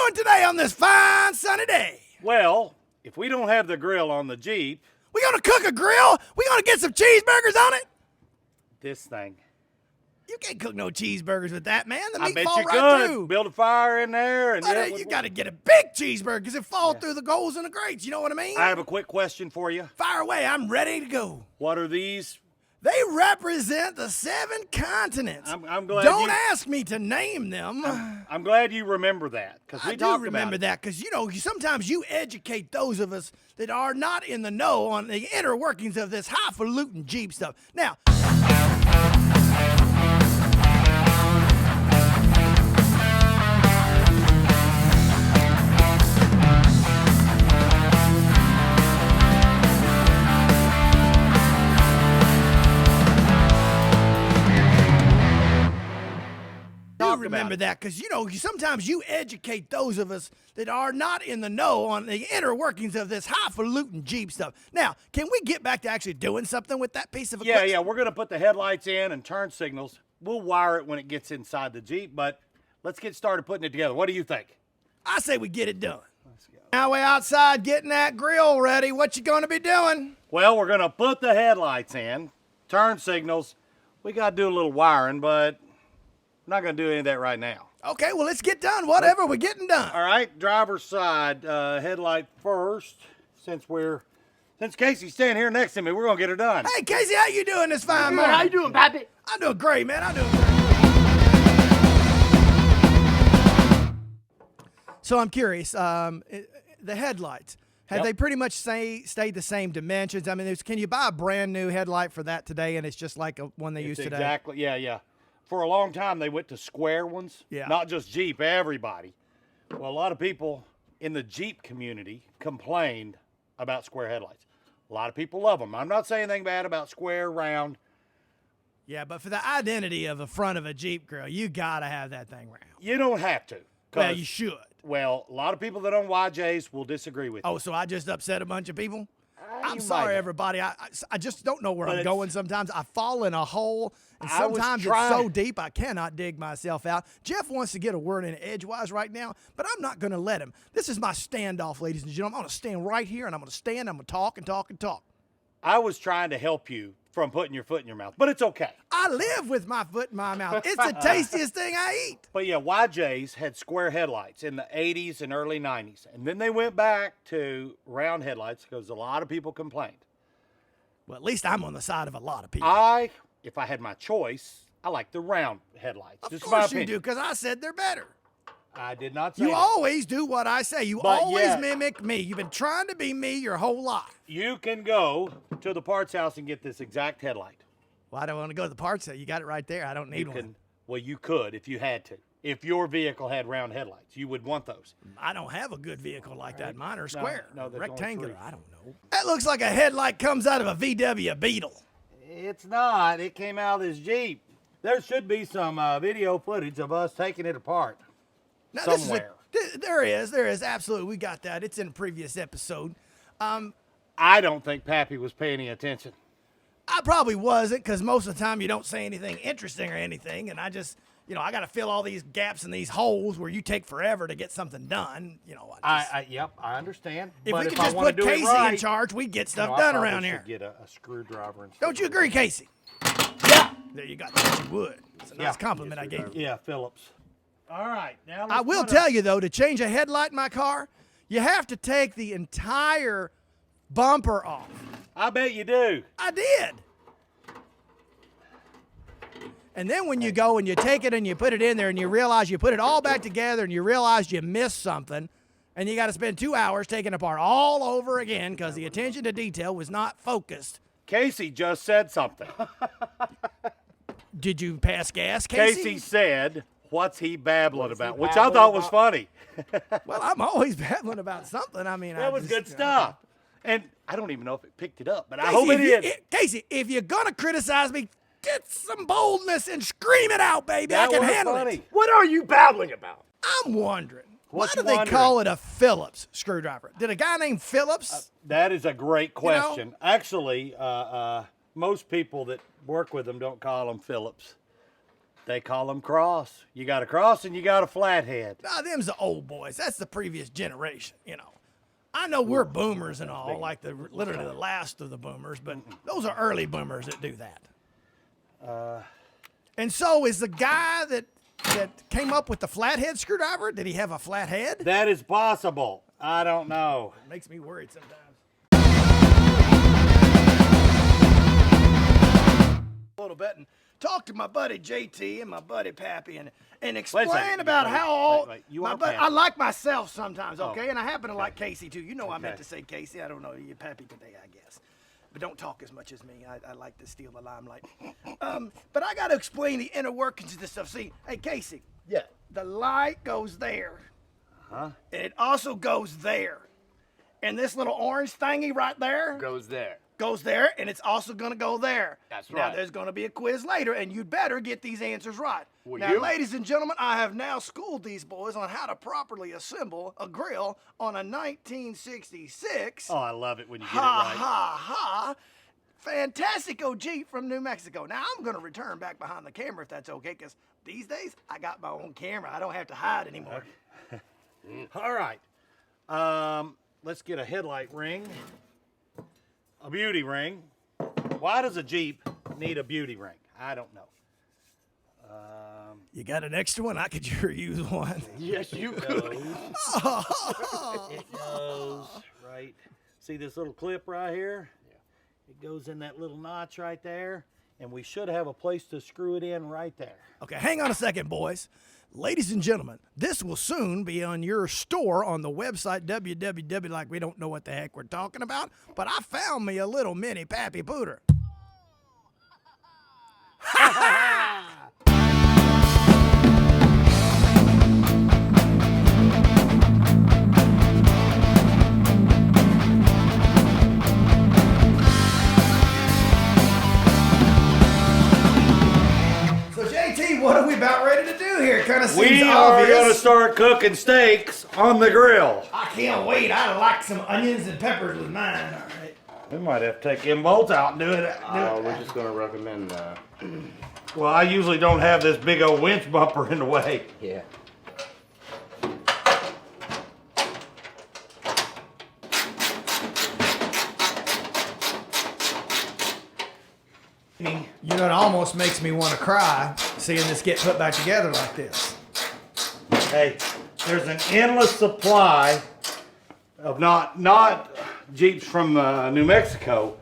doing today on this fine sunny day? Well, if we don't have the grill on the Jeep, We gonna cook a grill? We gonna get some cheeseburgers on it? this thing. You can't cook no cheeseburgers with that, man. The I meat bet fall you right could. through. Build a fire in there. And But you gotta get a big cheeseburger because it falls through the goals and the grates. You know what I mean? I have a quick question for you. Fire away. I'm ready to go. What are these? They represent the 7 continents. I'm glad Don't you- ask me to name them. I'm glad you remember that because we I talked do remember about it. that because, sometimes you educate those of us that are not in the know on the inner workings of this highfalutin Jeep stuff. Now, remember that because sometimes you educate those of us that are not in the know on the inner workings of this highfalutin Jeep stuff. Now, can we get back to actually doing something with that piece of equipment? Yeah, we're going to put the headlights in and turn signals. We'll wire it when it gets inside the Jeep, but let's get started putting it together. What do you think? I say we get it done. Let's go. Now we're outside getting that grill ready. What you going to be doing? Well, we're going to put the headlights in, turn signals. We got to do a little wiring, but I'm not going to do any of that right now. Okay, well, let's get done. Whatever, we're getting done. All right, driver's side headlight first. Since Casey's standing here next to me, we're going to get her done. Hey, Casey, how you doing this fine morning? How you doing, Pappy? I'm doing great, man. I'm doing great. So I'm curious, the headlights, have they pretty much stayed the same dimensions? I mean, can you buy a brand new headlight for that today and it's just like one they use today? Exactly, yeah. For a long time, they went to square ones. Yeah. Not just Jeep, everybody. Well, a lot of people in the Jeep community complained about square headlights. A lot of people love them. I'm not saying anything bad about square, round. Yeah, but for the identity of the front of a Jeep grill, you got to have that thing round. You don't have to. Well, you should. Well, a lot of people that own YJs will disagree with you. Oh, so I just upset a bunch of people? I'm you sorry, might have. everybody. I just don't know where But I'm going sometimes. I fall in a hole, and I was sometimes it's trying- so deep I cannot dig myself out. Jeff wants to get a word in edgewise right now, but I'm not going to let him. This is my standoff, ladies and gentlemen. I'm going to stand right here, and I'm going to stand. I'm going to talk and talk and talk. I was trying to help you from putting your foot in your mouth, but it's okay. I live with my foot in my mouth. It's the tastiest thing I eat. But yeah, YJs had square headlights in the 80s and early 90s. And then they went back to round headlights because a lot of people complained. Well, at least I'm on the side of a lot of people. If I had my choice, I like the round headlights. Of Just my course you opinion. do, because I said they're better. I did not say You that. always do what I say. You But always yet- mimic me. You've been trying to be me your whole life. You can go to the parts house and get this exact headlight. Well, I don't want to go to the parts sale. You got it right there. I don't need one. Well, you could if you had to. If your vehicle had round headlights, you would want those. I don't have a good vehicle like that. Mine are square, no, there's only rectangular. 3. I don't know. That looks like a headlight comes out of a VW Beetle. It's not. It came out of this Jeep. There should be some video footage of us taking it apart Now, somewhere. There is. Absolutely. We got that. It's in a previous episode. I don't think Pappy was paying any attention. I probably wasn't because most of the time you don't say anything interesting or anything. And I just, I got to fill all these gaps and these holes where you take forever to get something done. Yep, I understand. If but we could I just wanna put do it Casey right, in charge, we'd get stuff I done probably around should here. Get a screwdriver. And Don't you agree, Casey? Yeah. There you got that. You would. It's a nice compliment I gave you. Yeah, Phillips. All right. Now I will tell you, though, to change a headlight in my car, you have to take the entire bumper off. I bet you do. I did. And then when you go and you take it and you put it in there and you realize you put it all back together and you realize you missed something and you got to spend 2 hours taking it apart all over again because the attention to detail was not focused. Casey just said something. Did you pass gas, Casey? Casey said, "What's he babbling about?" Which I thought was funny. Well, I'm always babbling about something. I mean, That was good stuff. And I don't even know if it picked it up, but I Casey, hope it if did. Casey, if you're going to criticize me, get some boldness and scream it out, baby. That I can was handle funny. it. What are you babbling about? I'm wondering, why What's do they wondering? call it a Phillips screwdriver? Did a guy named Phillips? That is a great question. Actually, most people that work with them don't call them Phillips. They call them cross. You got a cross and you got a flathead. Nah, them's the old boys. That's the previous generation, you know. I know we're boomers and all, like literally the last of the boomers, but those are early boomers that do that. And so is the guy that came up with the flathead screwdriver, did he have a flathead? That is possible. I don't know. It makes me worried sometimes. A little bit and talk to my buddy JT and my buddy Pappy and explain about how all You my are buddy, Pappy. I like myself sometimes, okay? Oh. And I happen to like Casey too. You know I meant Okay. to say Casey. I don't know you Pappy today, I guess. But don't talk as much as me. I like to steal the limelight. But I got to explain the inner workings of this stuff. See, hey Casey. Yeah. The light goes there. Huh? And it also goes there. And this little orange thingy right there Goes there. goes there, and it's also going to go there. That's Now, right. there's going to be a quiz later, and you'd better get these answers right. Will Now, you? ladies and gentlemen, I have now schooled these boys on how to properly assemble a grill on a 1966 Oh, I love it when you get ha it right. ha ha Fantastico Jeep from New Mexico. Now, I'm going to return back behind the camera if that's okay, because these days, I got my own camera. I don't have to hide anymore. All right. Let's get a headlight ring. A beauty ring. Why does a Jeep need a beauty ring? I don't know. You got an extra one? I could sure use one. Yes, you could. It goes right. See this little clip right here? Yeah. It goes in that little notch right there, and we should have a place to screw it in right there. Okay, hang on a second, boys. Ladies and gentlemen, this will soon be on your store on the website www. Like we don't know what the heck we're talking about, but I found me a little mini Pappy Pooter. So JT, what are we about ready to do here? Kind of seems We are obvious. going to start cooking steaks on the grill. I can't wait. I like some onions and peppers with mine. All right. We might have to take them bolts out and do it. We're just gonna recommend that. Well, I usually don't have this big old winch bumper in the way. Yeah. You know, it almost makes me want to cry seeing this get put back together like this. Hey, there's an endless supply of not Jeeps from New Mexico,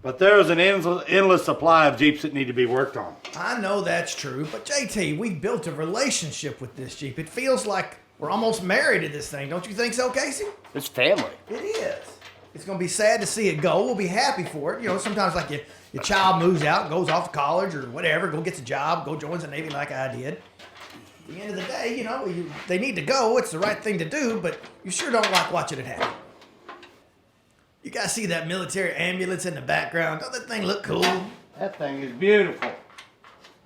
but there's an endless supply of Jeeps that need to be worked on. I know that's true, but JT, we built a relationship with this Jeep. It feels like we're almost married to this thing. Don't you think so, Casey? It's family. It is. It's going to be sad to see it go. We'll be happy for it. You know, sometimes like your child moves out, goes off to college or whatever, go gets a job, go joins the Navy like I did. At the end of the day, you know, they need to go. It's the right thing to do, but you sure don't like watching it happen. You guys see that military ambulance in the background? Doesn't that thing look cool? That thing is beautiful.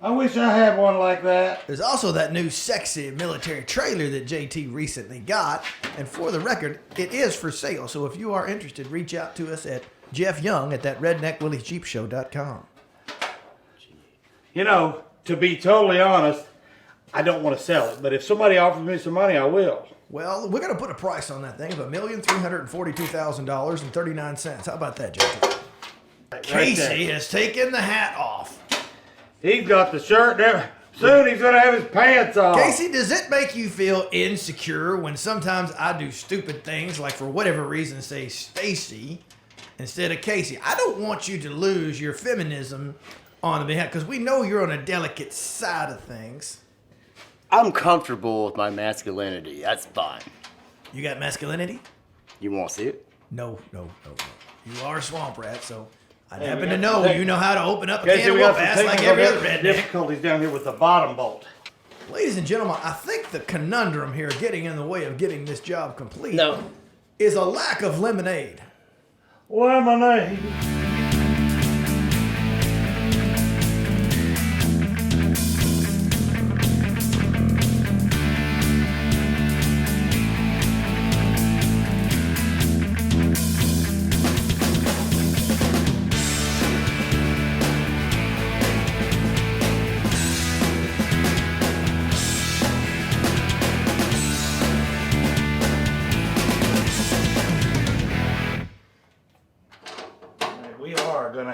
I wish I had one like that. There's also that new sexy military trailer that JT recently got. And for the record, it is for sale. So if you are interested, reach out to us at Jeff Young at that redneckwillysjeepshow.com. You know, to be totally honest, I don't want to sell it, but if somebody offers me some money, I will. Well, we're going to put a price on that thing of $1,342,000.39. How about that, JT? Right Casey there. has taken the hat off. He's got the shirt there. Soon he's gonna have his pants off. Casey, does it make you feel insecure when sometimes I do stupid things, like for whatever reason say Stacy instead of Casey? I don't want you to lose your feminism on the behalf, because we know you're on a delicate side of things. I'm comfortable with my masculinity. That's fine. You got masculinity? You want to see it? No. You are a swamp rat, so I Hey, happen we to got know some you know how to open up a Casey, can of we got whoop some ass like technical every other redneck. difficulties down here with the bottom bolt. Ladies and gentlemen, I think the conundrum here getting in the way of getting this job complete No. is a lack of lemonade. Lemonade.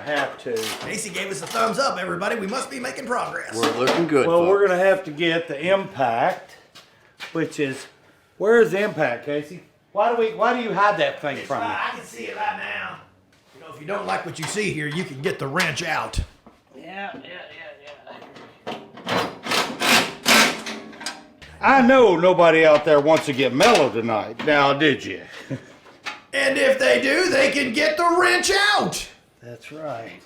have to. Casey gave us a thumbs up, everybody. We must be making progress. We're looking good. Well, we're folks. gonna have to get the impact, which is, where is the impact, Casey? Why do you hide that thing from me? I can see it right now. You know, if you don't like what you see here, you can get the wrench out. Yeah. I know nobody out there wants to get mellow tonight. Now, did you? And if they do, they can get the wrench out. That's right.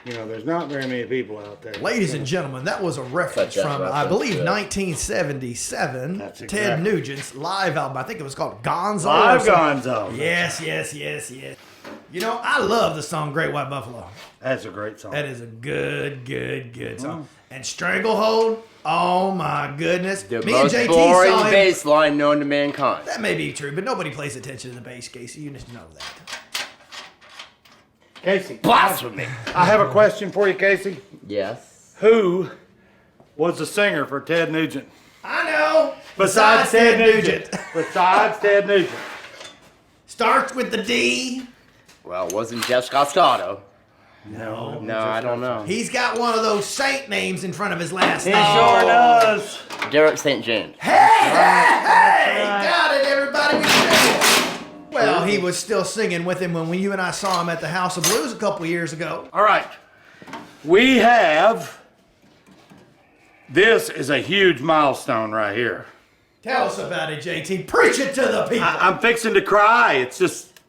You know, there's not very many people out there. Ladies and gentlemen, that was a reference Such a from, I reference, believe, yeah. 1977. That's Ted exactly. Nugent's live album. I think it was called Gonzo. Live or something. Gonzo. Yes. You know, I love the song Great White Buffalo. That's a great song. That is a good song. And Stranglehold, oh my goodness. The Me and most JT boring saw him. bass line known to mankind. That may be true, but nobody pays attention to the bass, Casey. You just know that. Casey. Blasphemy. I have a question for you, Casey. Yes. Who was the singer for Ted Nugent? I know. Besides Ted Nugent. Besides Ted Nugent. Starts with the D. Well, it wasn't Jeff Scotto. No. No, I don't know. He's got one of those saint names in front of his last He name. sure does. Derek St. James. Hey, got it, everybody. We did it. Well, he was still singing with him when you and I saw him at the House of Blues a couple years ago. All right. We have, this is a huge milestone right here. Tell us about it, JT. Preach it to the people. I'm fixing to cry. It's just,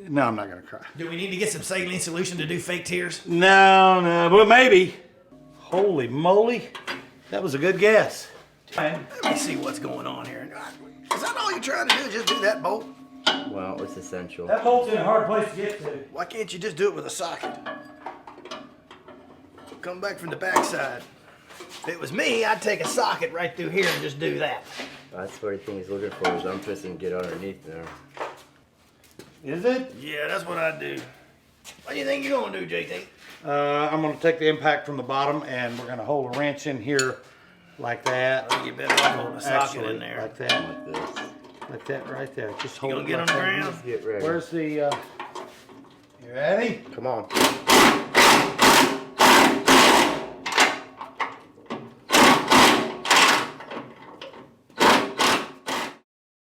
no, I'm not going to cry. Do we need to get some saline solution to do fake tears? No, well, maybe. Holy moly. That was a good guess. Let me see what's going on here. Is that all you're trying to do? Just do that bolt? Well, it's essential. That bolt's in a hard place to get to. Why can't you just do it with a socket? Come back from the backside. If it was me, I'd take a socket right through here and just do that. That's what I think he's looking for. Is I'm twisting to get underneath there. Is it? Yeah, that's what I'd do. What do you think you're gonna do, JT? I'm going to take the impact from the bottom and we're going to hold a wrench in here like that. I think you better off holding a socket Actually, in there. like that. Like this. Like that right there. Just You hold gonna it get like on the that. ground? Get ready. Where's the, you ready? Come on.